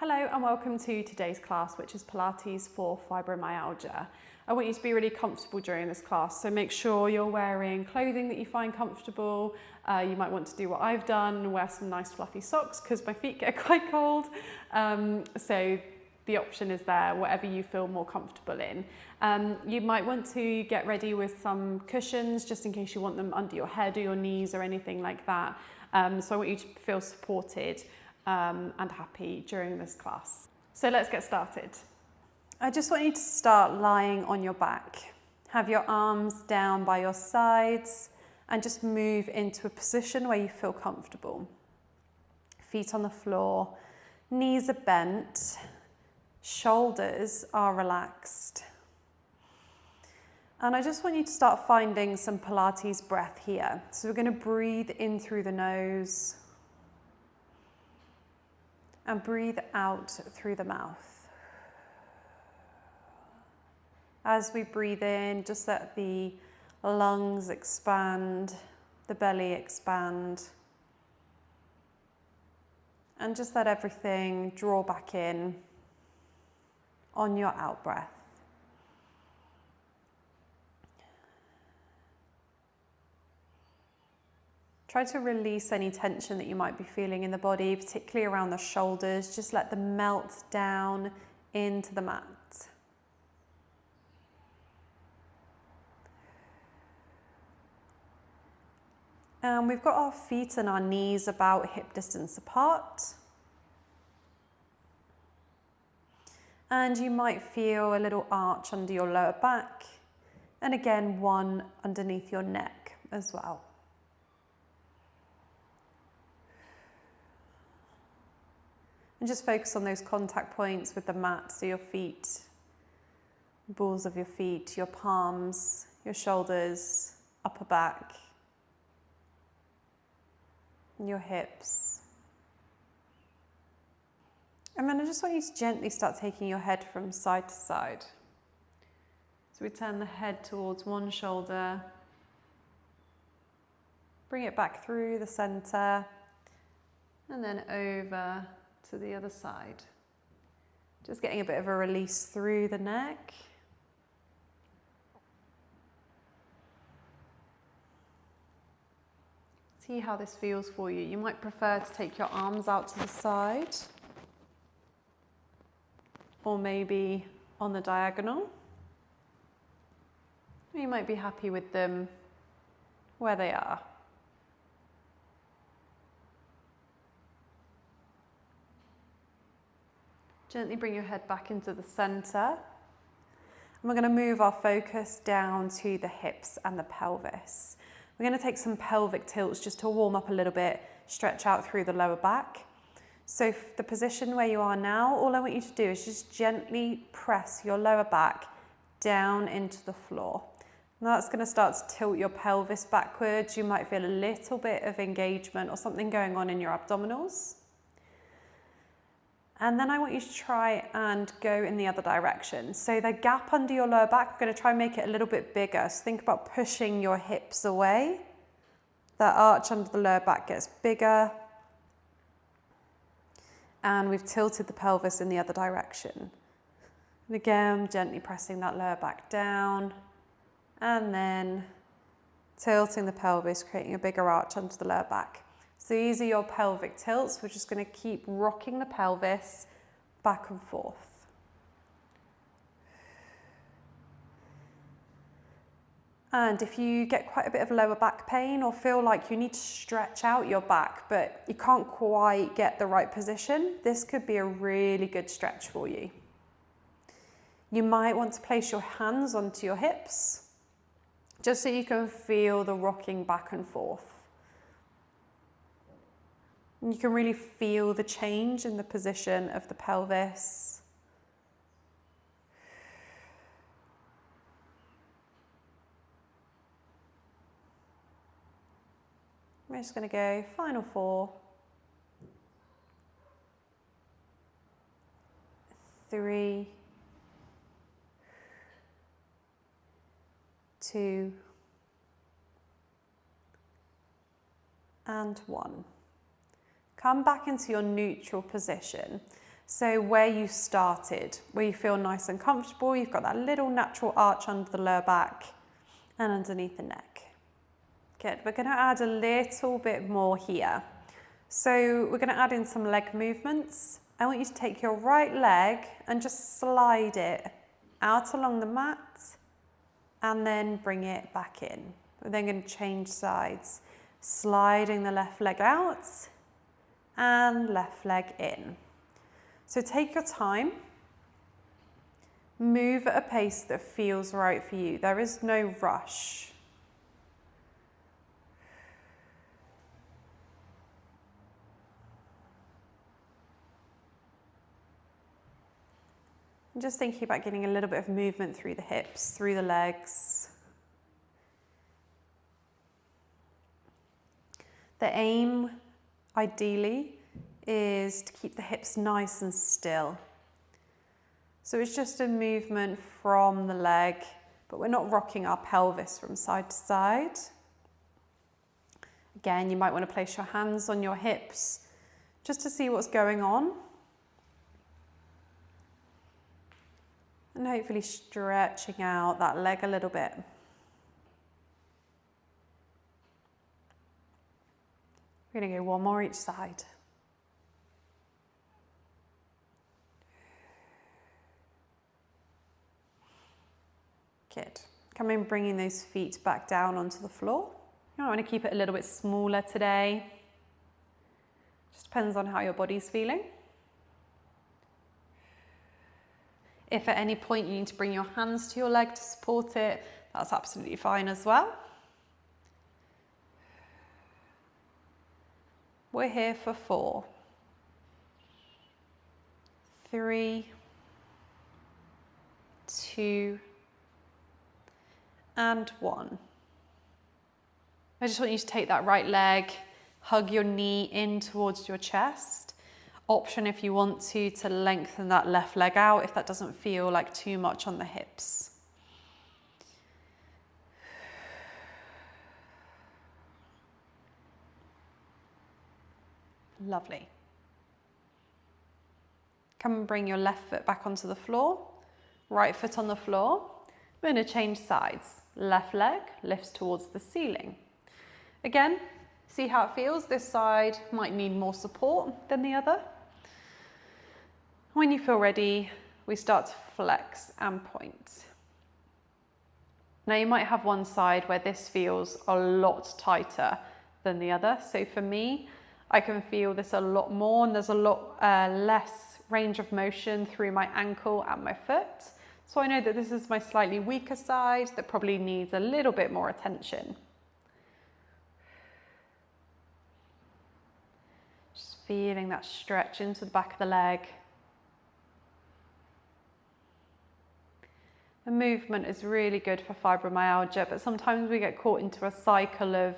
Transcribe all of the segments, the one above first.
Hello and welcome to today's class, which is Pilates for fibromyalgia. I want you to be really comfortable during this class, so make sure you're wearing clothing that you find comfortable. You might want to do what I've done and wear some nice fluffy socks because my feet get quite cold. So the option is there, whatever you feel more comfortable in. You might want to get ready with some cushions just in case you want them under your head or your knees or anything like that. So I want you to feel supported and happy during this class. So let's get started. I just want you to start lying on your back. Have your arms down by your sides and just move into a position where you feel comfortable. Feet on the floor, knees are bent, shoulders are relaxed. And I just want you to start finding some Pilates breath here. So we're going to breathe in through the nose and breathe out through the mouth. As we breathe in, just let the lungs expand, the belly expand, and just let everything draw back in on your out breath. Try to release any tension that you might be feeling in the body, particularly around the shoulders. Just let them melt down into the mat. And we've got our feet and our knees about hip distance apart. And you might feel a little arch under your lower back. And again, one underneath your neck as well. And just focus on those contact points with the mat, so your feet, balls of your feet, your palms, your shoulders, upper back, your hips. And then I just want you to gently start taking your head from side to side. So we turn the head towards one shoulder, bring it back through the center, and then over to the other side. Just getting a bit of a release through the neck. See how this feels for you. You might prefer to take your arms out to the side, or maybe on the diagonal. You might be happy with them where they are. Gently bring your head back into the center. And we're going to move our focus down to the hips and the pelvis. We're going to take some pelvic tilts just to warm up a little bit, stretch out through the lower back. So the position where you are now, all I want you to do is just gently press your lower back down into the floor. Now that's going to start to tilt your pelvis backwards. You might feel a little bit of engagement or something going on in your abdominals. And then I want you to try and go in the other direction. So the gap under your lower back, we're going to try and make it a little bit bigger. So think about pushing your hips away. That arch under the lower back gets bigger. And we've tilted the pelvis in the other direction. And again, gently pressing that lower back down. And then tilting the pelvis, creating a bigger arch under the lower back. So these are your pelvic tilts. We're just going to keep rocking the pelvis back and forth. And if you get quite a bit of lower back pain or feel like you need to stretch out your back, but you can't quite get the right position, this could be a really good stretch for you. You might want to place your hands onto your hips, just so you can feel the rocking back and forth. You can really feel the change in the position of the pelvis. We're just going to go final 4, 3, 2, and 1. Come back into your neutral position. So where you started, where you feel nice and comfortable, you've got that little natural arch under the lower back and underneath the neck. Good, we're gonna add a little bit more here. So we're gonna add in some leg movements. I want you to take your right leg and just slide it out along the mat and then bring it back in. We're then going to change sides, sliding the left leg out and left leg in. So take your time, move at a pace that feels right for you. There is no rush. I'm just thinking about getting a little bit of movement through the hips, through the legs. The aim, ideally, is to keep the hips nice and still. So it's just a movement from the leg, but we're not rocking our pelvis from side to side. Again, you might want to place your hands on your hips just to see what's going on. And hopefully stretching out that leg a little bit. We're going to go one more each side. Good. Come in, bringing those feet back down onto the floor. You might want to keep it a little bit smaller today. Just depends on how your body's feeling. If at any point you need to bring your hands to your leg to support it, that's absolutely fine as well. We're here for 4, 3, 2, and 1. I just want you to take that right leg, hug your knee in towards your chest. Option if you want to lengthen that left leg out if that doesn't feel like too much on the hips. Lovely. Come and bring your left foot back onto the floor, right foot on the floor. We're going to change sides. Left leg lifts towards the ceiling. Again, see how it feels. This side might need more support than the other. When you feel ready, we start to flex and point. Now you might have one side where this feels a lot tighter than the other. So for me, I can feel this a lot more and there's a lot less range of motion through my ankle and my foot. So I know that this is my slightly weaker side that probably needs a little bit more attention. Just feeling that stretch into the back of the leg. The movement is really good for fibromyalgia, but sometimes we get caught into a cycle of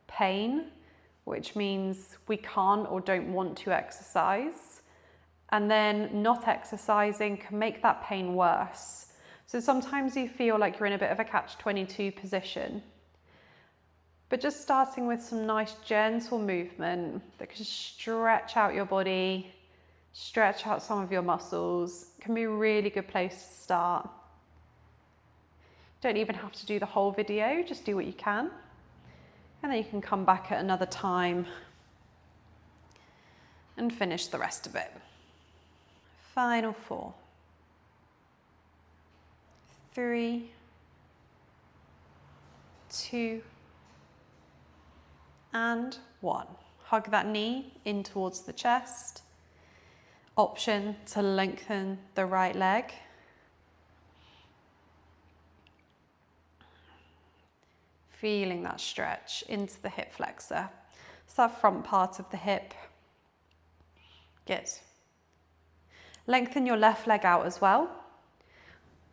pain, which means we can't or don't want to exercise. And then not exercising can make that pain worse. So sometimes you feel like you're in a bit of a catch-22 position. But just starting with some nice gentle movement that can stretch out your body, stretch out some of your muscles, can be a really good place to start. Don't even have to do the whole video, just do what you can. And then you can come back at another time and finish the rest of it. Final 4, 3, 2, and 1. Hug that knee in towards the chest. Option to lengthen the right leg. Feeling that stretch into the hip flexor. It's that front part of the hip. Good. Lengthen your left leg out as well.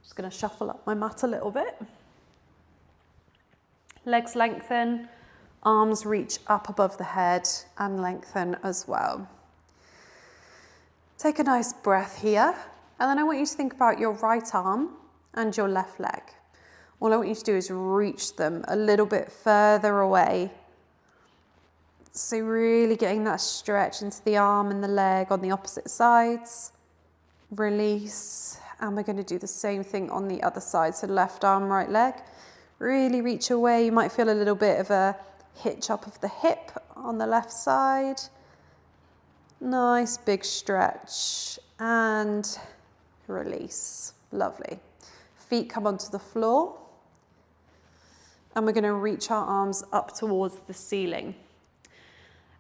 Just going to shuffle up my mat a little bit. Legs lengthen, arms reach up above the head and lengthen as well. Take a nice breath here, and then I want you to think about your right arm and your left leg. All I want you to do is reach them a little bit further away. So really getting that stretch into the arm and the leg on the opposite sides. Release. And we're going to do the same thing on the other side. So left arm, right leg. Really reach away. You might feel a little bit of a hitch up of the hip on the left side. Nice big stretch and release. Lovely. Feet come onto the floor. And we're going to reach our arms up towards the ceiling.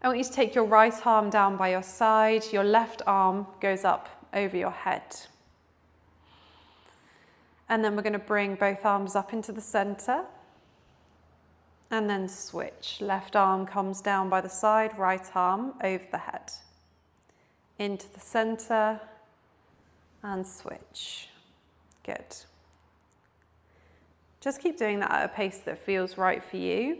I want you to take your right arm down by your side. Your left arm goes up over your head. And then we're going to bring both arms up into the center. And then switch. Left arm comes down by the side, right arm over the head. Into the center and switch. Good. Just keep doing that at a pace that feels right for you.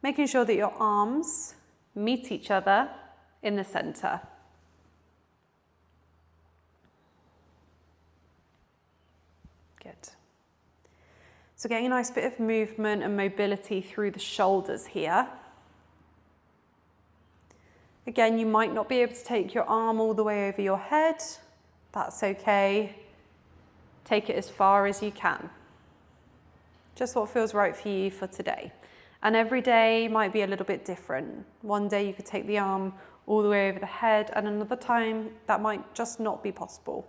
Making sure that your arms meet each other in the center. Good. So getting a nice bit of movement and mobility through the shoulders here. Again, you might not be able to take your arm all the way over your head. That's okay. Take it as far as you can. Just what feels right for you for today. And every day might be a little bit different. One day you could take the arm all the way over the head, and another time that might just not be possible.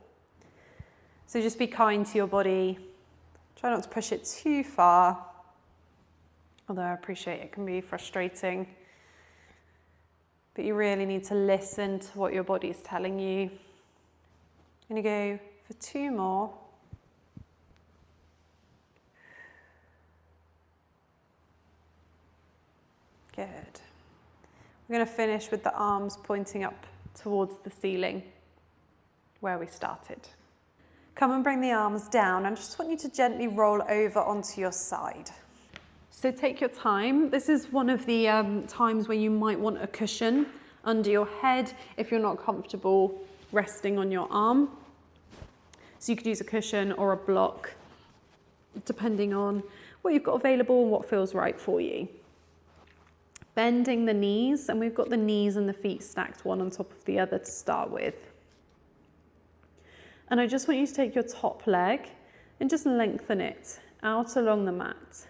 So just be kind to your body. Try not to push it too far, although I appreciate it can be frustrating. But you really need to listen to what your body is telling you. I'm going to go for 2 more. Good. We're going to finish with the arms pointing up towards the ceiling where we started. Come and bring the arms down, and I just want you to gently roll over onto your side. So take your time. This is one of the times where you might want a cushion under your head if you're not comfortable resting on your arm. So you could use a cushion or a block, depending on what you've got available and what feels right for you. Bending the knees, and we've got the knees and the feet stacked one on top of the other to start with. And I just want you to take your top leg and just lengthen it out along the mat.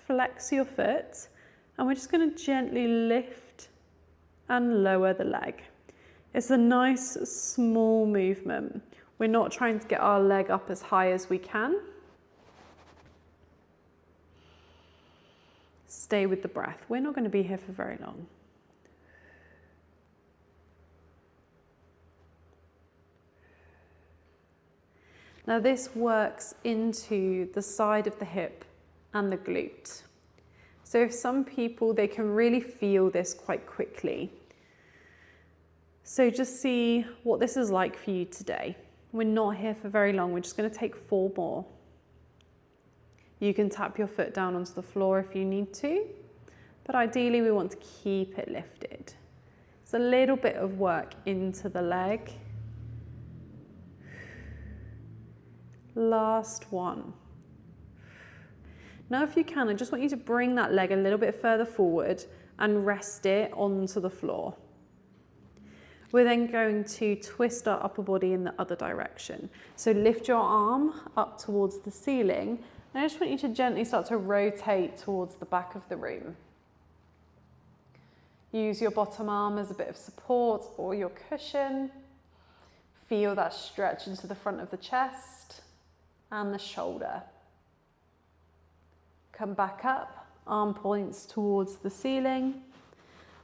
Flex your foot, and we're just going to gently lift and lower the leg. It's a nice small movement. We're not trying to get our leg up as high as we can. Stay with the breath. We're not going to be here for very long. Now this works into the side of the hip and the glute. So if some people, they can really feel this quite quickly. So just see what this is like for you today. We're not here for very long. We're just going to take 4 more. You can tap your foot down onto the floor if you need to, but ideally we want to keep it lifted. It's a little bit of work into the leg. Last one. Now if you can, I just want you to bring that leg a little bit further forward and rest it onto the floor. We're then going to twist our upper body in the other direction. So lift your arm up towards the ceiling, and I just want you to gently start to rotate towards the back of the room. Use your bottom arm as a bit of support or your cushion. Feel that stretch into the front of the chest and the shoulder. Come back up, arm points towards the ceiling.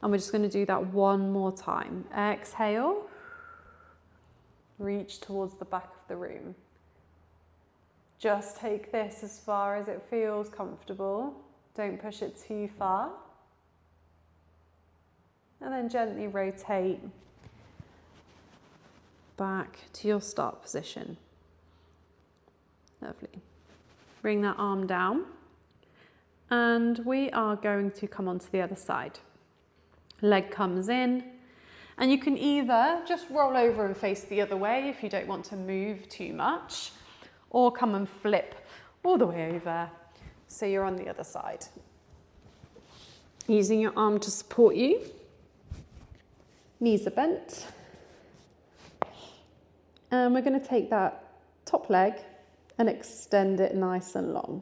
And we're just going to do that one more time. Exhale. Reach towards the back of the room. Just take this as far as it feels comfortable. Don't push it too far. And then gently rotate back to your start position. Lovely. Bring that arm down. And we are going to come onto the other side. Leg comes in, and you can either just roll over and face the other way if you don't want to move too much, or come and flip all the way over so you're on the other side. Using your arm to support you. Knees are bent. And we're going to take that top leg and extend it nice and long.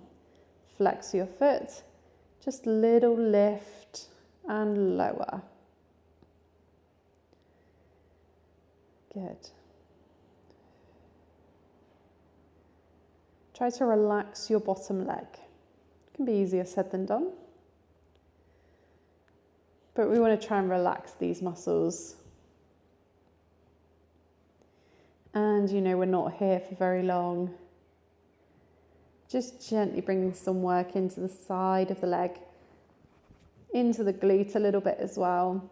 Flex your foot, just little lift and lower. Good. Try to relax your bottom leg. It can be easier said than done. But we want to try and relax these muscles. And you know, we're not here for very long. Just gently bringing some work into the side of the leg, into the glute a little bit as well.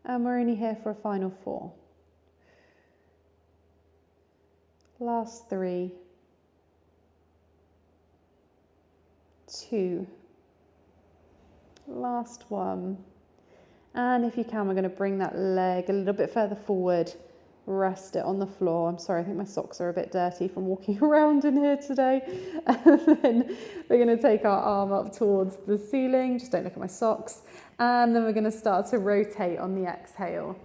And we're only here for a final 4. Last 3, 2, last 1. And if you can, we're going to bring that leg a little bit further forward. Rest it on the floor. I'm sorry, I think my socks are a bit dirty from walking around in here today. And then we're going to take our arm up towards the ceiling. Just don't look at my socks. And then we're going to start to rotate on the exhale.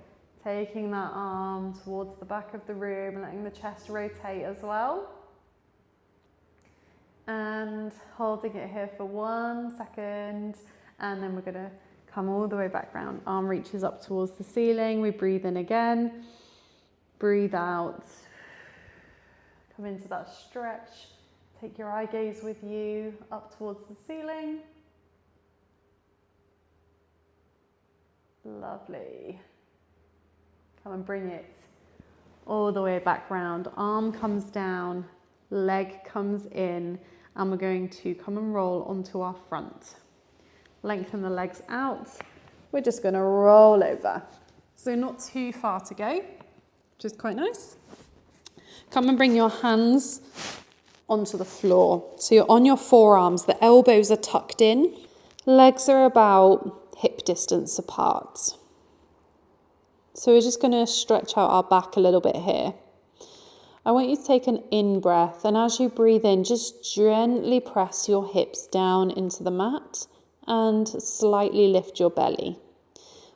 Taking that arm towards the back of the room and letting the chest rotate as well. And holding it here for 1 second. And then we're going to come all the way back round. Arm reaches up towards the ceiling. We breathe in again. Breathe out. Come into that stretch. Take your eye gaze with you up towards the ceiling. Lovely. Come and bring it all the way back round. Arm comes down, leg comes in, and we're going to come and roll onto our front. Lengthen the legs out. We're just going to roll over. So not too far to go, which is quite nice. Come and bring your hands onto the floor. So you're on your forearms, the elbows are tucked in. Legs are about hip distance apart. So we're just going to stretch out our back a little bit here. I want you to take an in breath, and as you breathe in, just gently press your hips down into the mat and slightly lift your belly.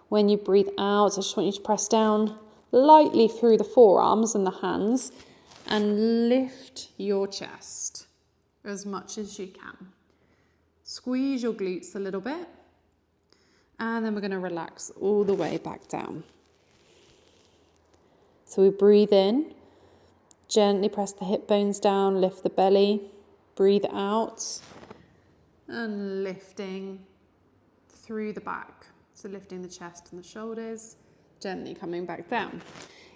When you breathe out, I just want you to press down lightly through the forearms and the hands and lift your chest as much as you can. Squeeze your glutes a little bit, and then we're going to relax all the way back down. So we breathe in, gently press the hip bones down, lift the belly, breathe out, and lifting through the back. So lifting the chest and the shoulders, gently coming back down.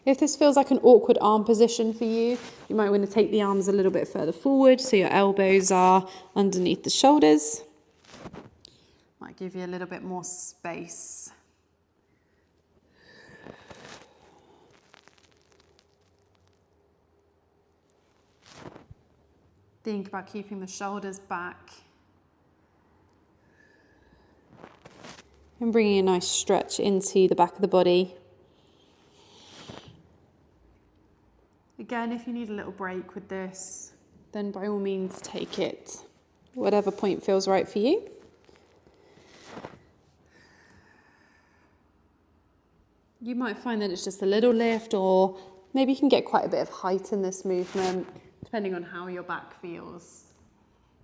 If this feels like an awkward arm position for you, you might want to take the arms a little bit further forward so your elbows are underneath the shoulders. Might give you a little bit more space. Think about keeping the shoulders back and bringing a nice stretch into the back of the body. Again, if you need a little break with this, then by all means take it. Whatever point feels right for you. You might find that it's just a little lift, or maybe you can get quite a bit of height in this movement, depending on how your back feels.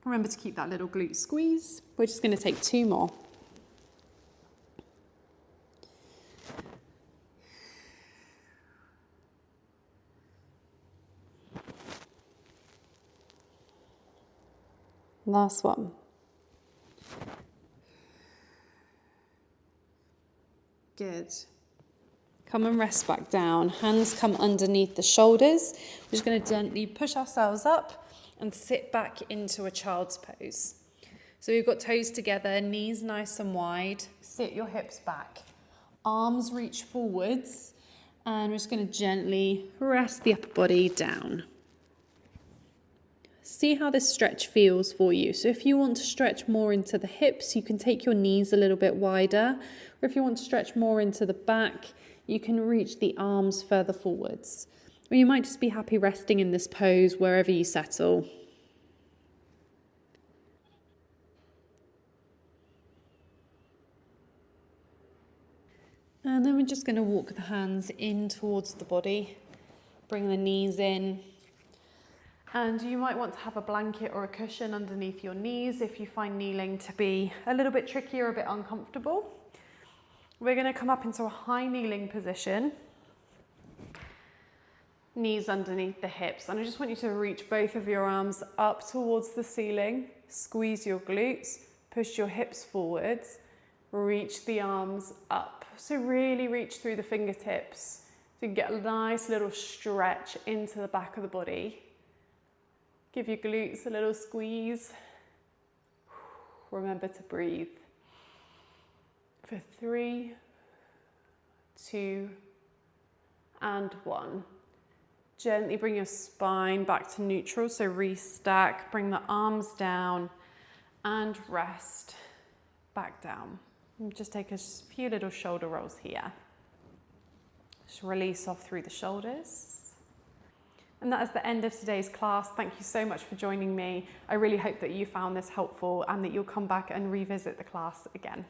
Remember to keep that little glute squeeze. We're just going to take 2 more. Last one. Good. Come and rest back down. Hands come underneath the shoulders. We're just going to gently push ourselves up and sit back into a child's pose. So we've got toes together, knees nice and wide. Sit your hips back. Arms reach forwards. And we're just going to gently rest the upper body down. See how this stretch feels for you. So if you want to stretch more into the hips, you can take your knees a little bit wider. Or if you want to stretch more into the back, you can reach the arms further forwards. Or you might just be happy resting in this pose wherever you settle. And then we're just going to walk the hands in towards the body, bring the knees in. And you might want to have a blanket or a cushion underneath your knees if you find kneeling to be a little bit tricky or a bit uncomfortable. We're going to come up into a high kneeling position. Knees underneath the hips. And I just want you to reach both of your arms up towards the ceiling. Squeeze your glutes, push your hips forwards, reach the arms up. So really reach through the fingertips to get a nice little stretch into the back of the body. Give your glutes a little squeeze. Remember to breathe. For 3, 2, and 1. Gently bring your spine back to neutral, so restack, bring the arms down and rest back down. And just take a few little shoulder rolls here. Just release off through the shoulders. And that is the end of today's class. Thank you so much for joining me. I really hope that you found this helpful and that you'll come back and revisit the class again.